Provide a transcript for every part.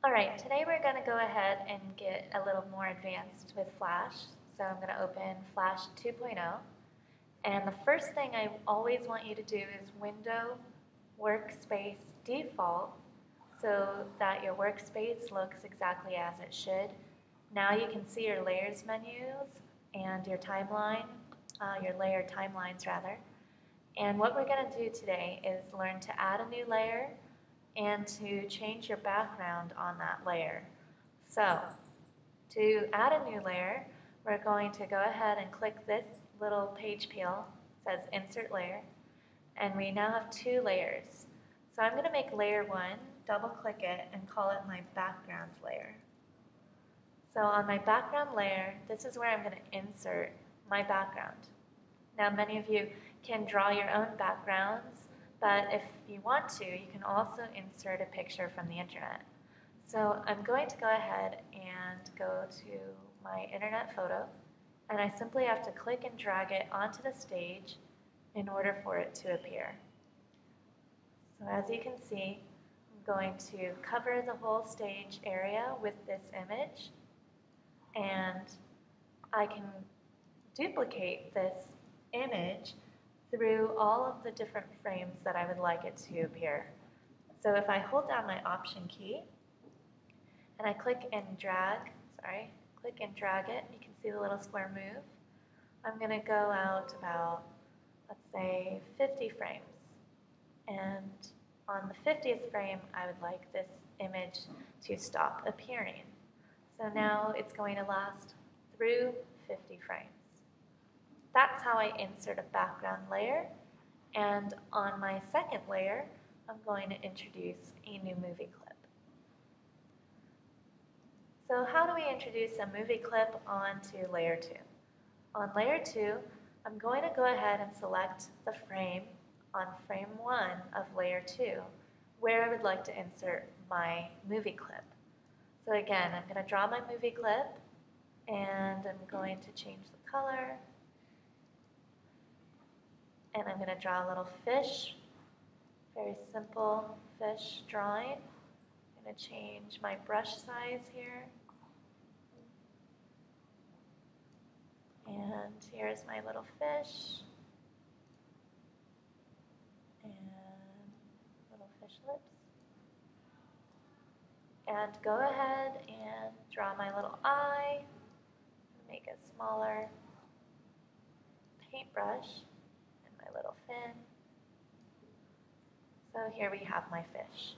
Alright, today we're going to go ahead and get a little more advanced with Flash. So I'm going to open Flash 2.0. And the first thing I always want you to do is Window, Workspace, Default, so that your workspace looks exactly as it should. Now you can see your layers menus and your timeline, your layer timelines rather. And what we're going to do today is learn to add a new layer and to change your background on that layer. So, to add a new layer, we're going to go ahead and click this little page peel, it says Insert Layer, and we now have two layers. So I'm going to make layer 1, double click it, and call it my background layer. So on my background layer, this is where I'm going to insert my background. Now many of you can draw your own backgrounds, but if you want to, you can also insert a picture from the internet. So I'm going to go ahead and go to my internet photo, and I simply have to click and drag it onto the stage in order for it to appear. So as you can see, I'm going to cover the whole stage area with this image, and I can duplicate this image through all of the different frames that I would like it to appear. So if I hold down my Option key and I click and drag it, you can see the little square move. I'm going to go out about, let's say, 50 frames. And on the 50th frame, I would like this image to stop appearing. So now it's going to last through 50 frames. That's how I insert a background layer, and on my second layer, I'm going to introduce a new movie clip. So how do we introduce a movie clip onto layer 2? On layer 2, I'm going to go ahead and select the frame on frame 1 of layer 2, where I would like to insert my movie clip. So again, I'm going to draw my movie clip, and I'm going to change the color. And I'm going to draw a little fish, very simple fish drawing. I'm going to change my brush size here. And here's my little fish. And little fish lips. And go ahead and draw my little eye. Make it smaller. Paintbrush. Little fin. So here we have my fish.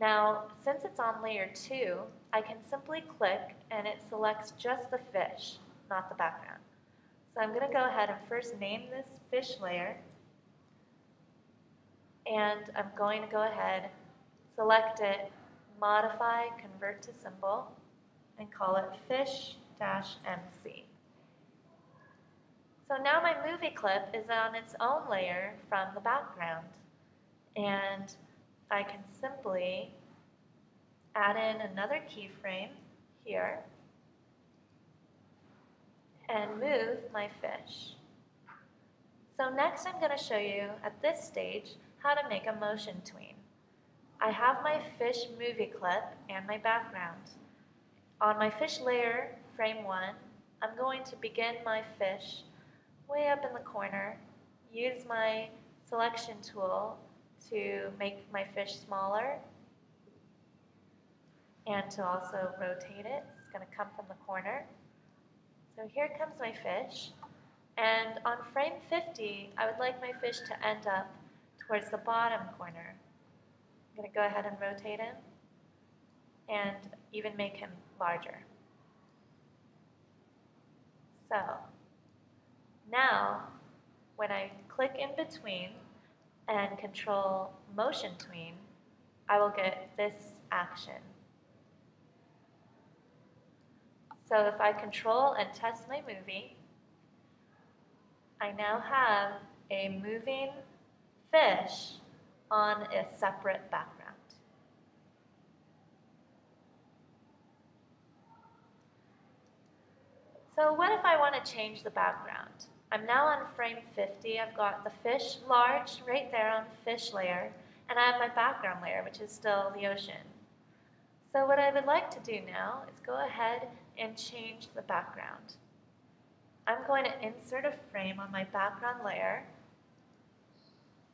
Now, since it's on layer 2, I can simply click and it selects just the fish, not the background. So I'm going to go ahead and first name this fish layer, and I'm going to go ahead, select it, modify, convert to symbol, and call it fish-MC. So now my movie clip is on its own layer from the background, and I can simply add in another keyframe here and move my fish. So next I'm going to show you at this stage how to make a motion tween. I have my fish movie clip and my background. On my fish layer, frame 1, I'm going to begin my fish way up in the corner, use my selection tool to make my fish smaller and to also rotate it. It's going to come from the corner. So here comes my fish, and on frame 50 I would like my fish to end up towards the bottom corner. I'm going to go ahead and rotate him and even make him larger. So now, when I click in between and control motion tween, I will get this action. So if I control and test my movie, I now have a moving fish on a separate background. So what if I want to change the background? I'm now on frame 50. I've got the fish large right there on the fish layer, and I have my background layer, which is still the ocean. So what I would like to do now is go ahead and change the background. I'm going to insert a frame on my background layer,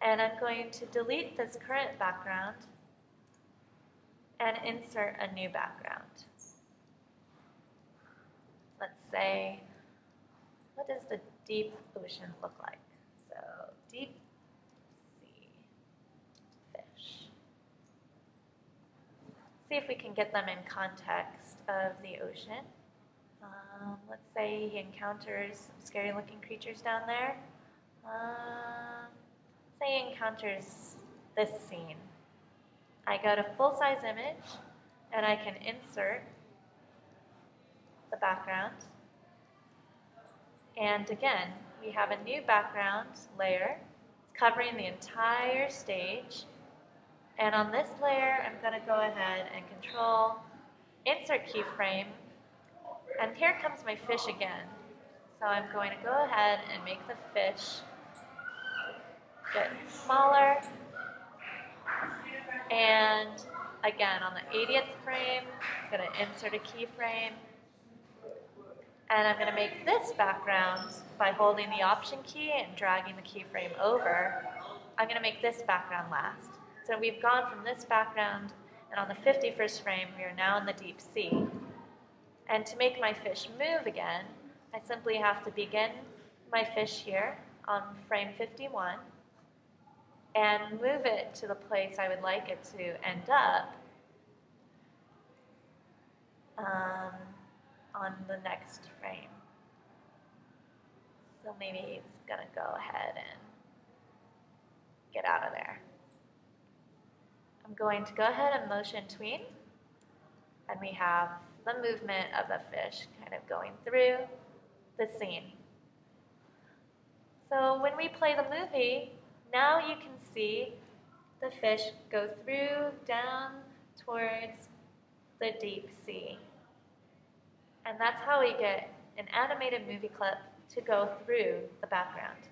and I'm going to delete this current background and insert a new background. Let's say, what does the deep ocean look like? So deep sea fish. See if we can get them in context of the ocean. Let's say he encounters some scary looking creatures down there. Say he encounters this scene. I go to full-size image and I can insert the background. And again, we have a new background layer. It's covering the entire stage. And on this layer, I'm going to go ahead and control insert keyframe. And here comes my fish again. So I'm going to go ahead and make the fish get smaller. And again, on the 80th frame, I'm going to insert a keyframe. And I'm going to make this background by holding the Option key and dragging the keyframe over. I'm going to make this background last. So we've gone from this background, and on the 51st frame, we are now in the deep sea. And to make my fish move again, I simply have to begin my fish here on frame 51 and move it to the place I would like it to end up on the next frame. So maybe it's going to go ahead and get out of there. I'm going to go ahead and motion tween, and we have the movement of the fish kind of going through the scene. So when we play the movie, now you can see the fish go through, down, towards the deep sea. And that's how we get an animated movie clip to go through the background.